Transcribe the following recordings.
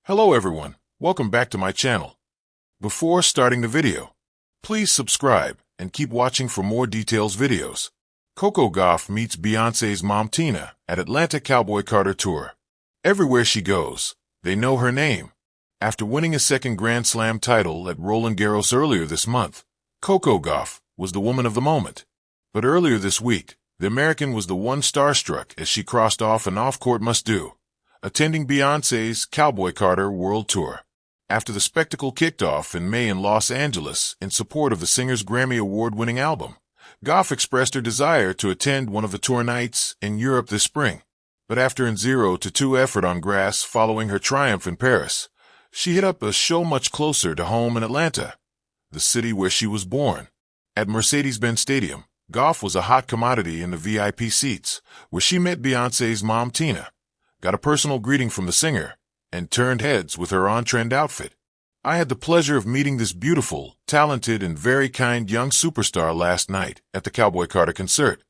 Hello everyone, welcome back to my channel. Before starting the video, please subscribe and keep watching for more details videos. Coco Gauff meets Beyoncé's mom Tina at Atlanta Cowboy Carter tour. Everywhere she goes, they know her name. After winning a second Grand Slam title at Roland Garros earlier this month, Coco Gauff was the woman of the moment. But earlier this week, the American was the one starstruck as she crossed off an off-court must-do, attending Beyoncé's Cowboy Carter World Tour. After the spectacle kicked off in May in Los Angeles in support of the singer's Grammy Award-winning album, Gauff expressed her desire to attend one of the tour nights in Europe this spring. But after an 0-2 effort on grass following her triumph in Paris, she hit up a show much closer to home in Atlanta, the city where she was born. At Mercedes-Benz Stadium, Gauff was a hot commodity in the VIP seats, where she met Beyoncé's mom Tina, got a personal greeting from the singer, and turned heads with her on-trend outfit. I had the pleasure of meeting this beautiful, talented, and very kind young superstar last night at the Cowboy Carter concert,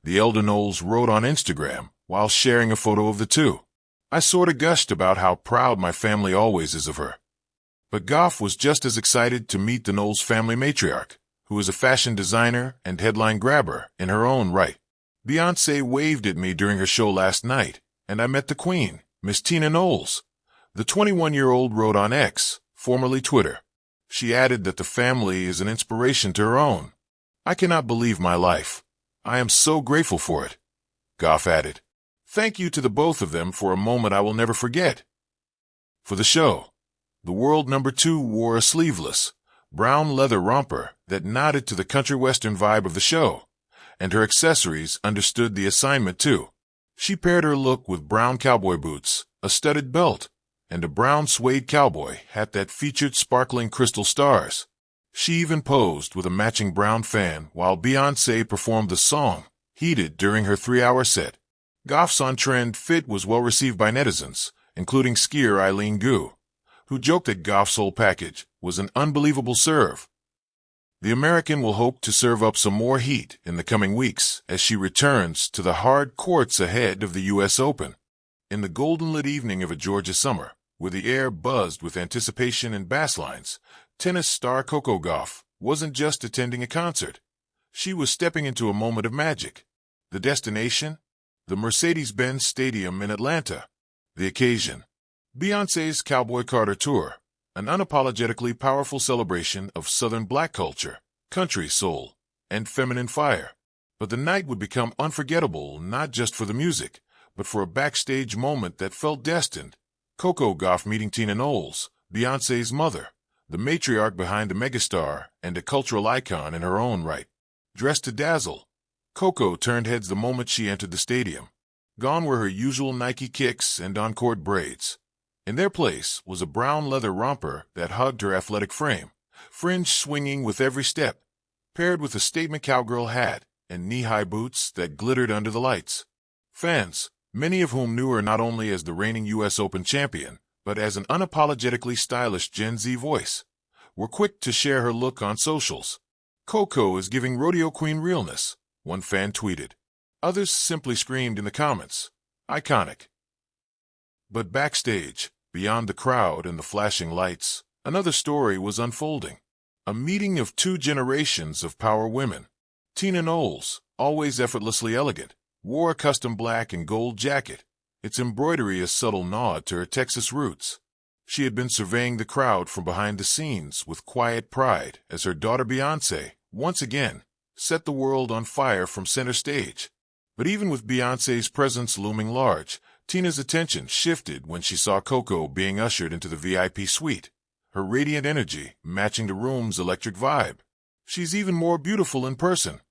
the elder Knowles wrote on Instagram while sharing a photo of the two. I sorta gushed about how proud my family always is of her. But Gauff was just as excited to meet the Knowles family matriarch, who is a fashion designer and headline grabber in her own right. Beyoncé waved at me during her show last night, and I met the queen, Miss Tina Knowles. The 21-year-old wrote on X, formerly Twitter. She added that the family is an inspiration to her own. I cannot believe my life. I am so grateful for it. Gauff added, "Thank you to the both of them for a moment I will never forget." For the show, the world number 2 wore a sleeveless, brown leather romper that nodded to the country western vibe of the show, and her accessories understood the assignment too. She paired her look with brown cowboy boots, a studded belt, and a brown suede cowboy hat that featured sparkling crystal stars. She even posed with a matching brown fan while Beyoncé performed the song, Heated, during her 3-hour set. Gauff's on-trend fit was well received by netizens, including skier Eileen Gu, who joked that Gauff's whole package was an unbelievable serve. The American will hope to serve up some more heat in the coming weeks as she returns to the hard courts ahead of the U.S. Open. In the golden-lit evening of a Georgia summer, where the air buzzed with anticipation and bass lines, tennis star Coco Gauff wasn't just attending a concert. She was stepping into a moment of magic. The destination? The Mercedes-Benz Stadium in Atlanta. The occasion? Beyoncé's Cowboy Carter Tour, an unapologetically powerful celebration of Southern black culture, country soul, and feminine fire. But the night would become unforgettable not just for the music, but for a backstage moment that felt destined. Coco Gauff meeting Tina Knowles, Beyoncé's mother, the matriarch behind a megastar and a cultural icon in her own right. Dressed to dazzle, Coco turned heads the moment she entered the stadium. Gone were her usual Nike kicks and on-court braids. In their place was a brown leather romper that hugged her athletic frame, fringe swinging with every step, paired with a statement cowgirl hat and knee-high boots that glittered under the lights. Fans, many of whom knew her not only as the reigning U.S. Open champion, but as an unapologetically stylish Gen Z voice, were quick to share her look on socials. "Coco is giving rodeo queen realness," one fan tweeted. Others simply screamed in the comments, "Iconic." But backstage, beyond the crowd and the flashing lights, another story was unfolding. A meeting of 2 generations of power women. Tina Knowles, always effortlessly elegant, wore a custom black and gold jacket, its embroidery a subtle nod to her Texas roots. She had been surveying the crowd from behind the scenes with quiet pride as her daughter Beyoncé, once again, set the world on fire from center stage. But even with Beyoncé's presence looming large, Tina's attention shifted when she saw Coco being ushered into the VIP suite, her radiant energy matching the room's electric vibe. "She's even more beautiful in person,"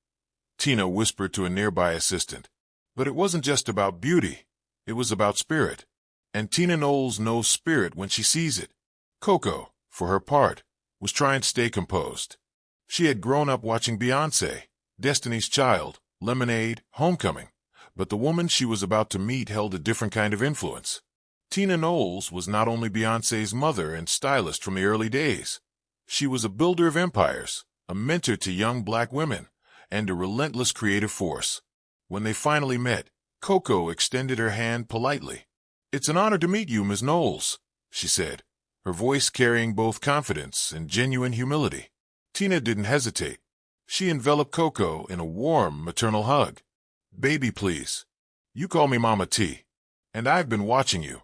Tina whispered to a nearby assistant. But it wasn't just about beauty, it was about spirit. And Tina Knowles knows spirit when she sees it. Coco, for her part, was trying to stay composed. She had grown up watching Beyoncé, Destiny's Child, Lemonade, Homecoming. But the woman she was about to meet held a different kind of influence. Tina Knowles was not only Beyoncé's mother and stylist from the early days. She was a builder of empires, a mentor to young black women, and a relentless creative force. When they finally met, Coco extended her hand politely. "It's an honor to meet you, Ms. Knowles," she said, her voice carrying both confidence and genuine humility. Tina didn't hesitate. She enveloped Coco in a warm, maternal hug. "Baby, please. You call me Mama T. And I've been watching you.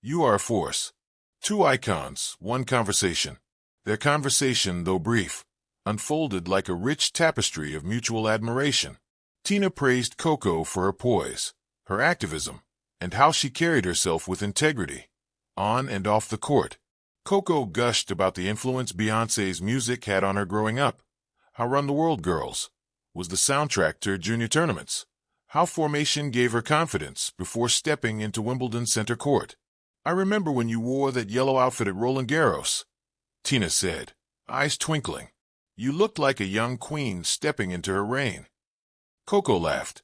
You are a force." Two icons, one conversation. Their conversation, though brief, unfolded like a rich tapestry of mutual admiration. Tina praised Coco for her poise, her activism, and how she carried herself with integrity, on and off the court. Coco gushed about the influence Beyoncé's music had on her growing up, how Run the World Girls was the soundtrack to her junior tournaments, how Formation gave her confidence before stepping into Wimbledon center court. "I remember when you wore that yellow outfit at Roland Garros," Tina said, eyes twinkling. "You looked like a young queen stepping into her reign." Coco laughed.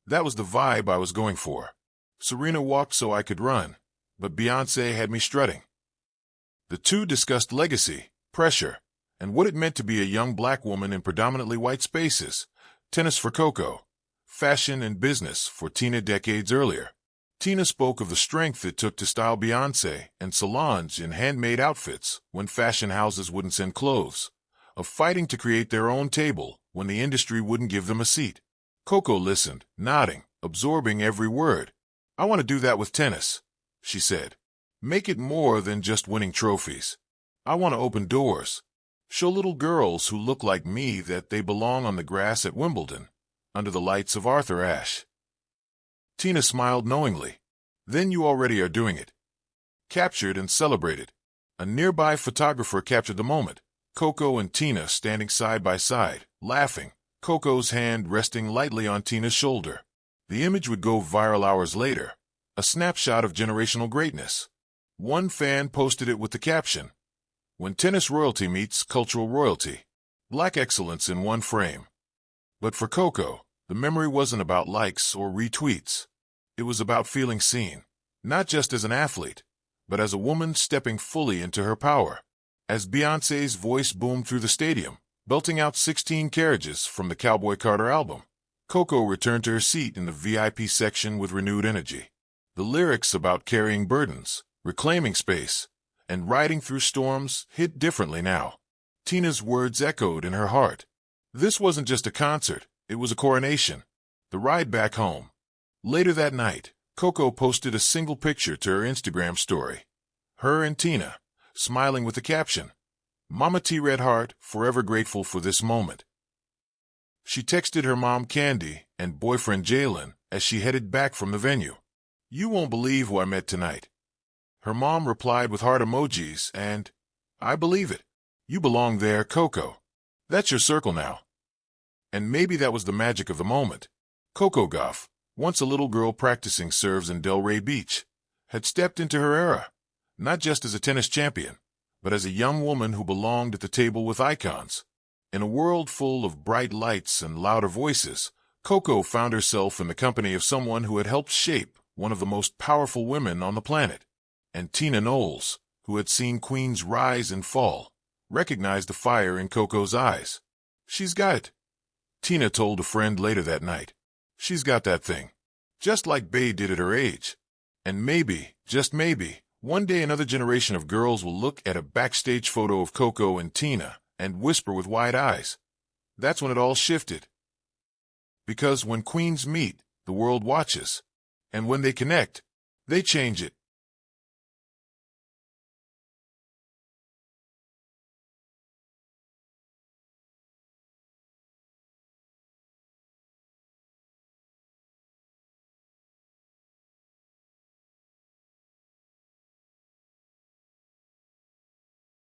"That was the vibe I was going for. Serena walked so I could run, but Beyoncé had me strutting." The two discussed legacy, pressure, and what it meant to be a young black woman in predominantly white spaces. Tennis for Coco, fashion and business for Tina decades earlier. Tina spoke of the strength it took to style Beyoncé and Solange in handmade outfits when fashion houses wouldn't send clothes, of fighting to create their own table when the industry wouldn't give them a seat. Coco listened, nodding, absorbing every word. "I want to do that with tennis," she said. "Make it more than just winning trophies. I want to open doors. Show little girls who look like me that they belong on the grass at Wimbledon, under the lights of Arthur Ashe." Tina smiled knowingly. "Then you already are doing it." Captured and celebrated. A nearby photographer captured the moment, Coco and Tina standing side by side, laughing, Coco's hand resting lightly on Tina's shoulder. The image would go viral hours later, a snapshot of generational greatness. One fan posted it with the caption, "When tennis royalty meets cultural royalty, black excellence in one frame." But for Coco, the memory wasn't about likes or retweets. It was about feeling seen, not just as an athlete, but as a woman stepping fully into her power. As Beyoncé's voice boomed through the stadium, belting out 16 carriages from the Cowboy Carter album, Coco returned to her seat in the VIP section with renewed energy. The lyrics about carrying burdens, reclaiming space, and riding through storms hit differently now. Tina's words echoed in her heart. This wasn't just a concert, it was a coronation. The ride back home. Later that night, Coco posted a single picture to her Instagram story. Her and Tina, smiling with the caption, "Mama T Red Heart, forever grateful for this moment." She texted her mom Candy and boyfriend Jalen as she headed back from the venue. "You won't believe who I met tonight." Her mom replied with heart emojis and, "I believe it. You belong there, Coco. That's your circle now." And maybe that was the magic of the moment. Coco Gauff, once a little girl practicing serves in Delray Beach, had stepped into her era, not just as a tennis champion, but as a young woman who belonged at the table with icons. In a world full of bright lights and louder voices, Coco found herself in the company of someone who had helped shape one of the most powerful women on the planet. And Tina Knowles, who had seen queens rise and fall, recognized the fire in Coco's eyes. "She's got it," Tina told a friend later that night. "She's got that thing. Just like Bey did at her age." And maybe, just maybe, one day another generation of girls will look at a backstage photo of Coco and Tina and whisper with wide eyes, "That's when it all shifted." Because when queens meet, the world watches. And when they connect, they change it.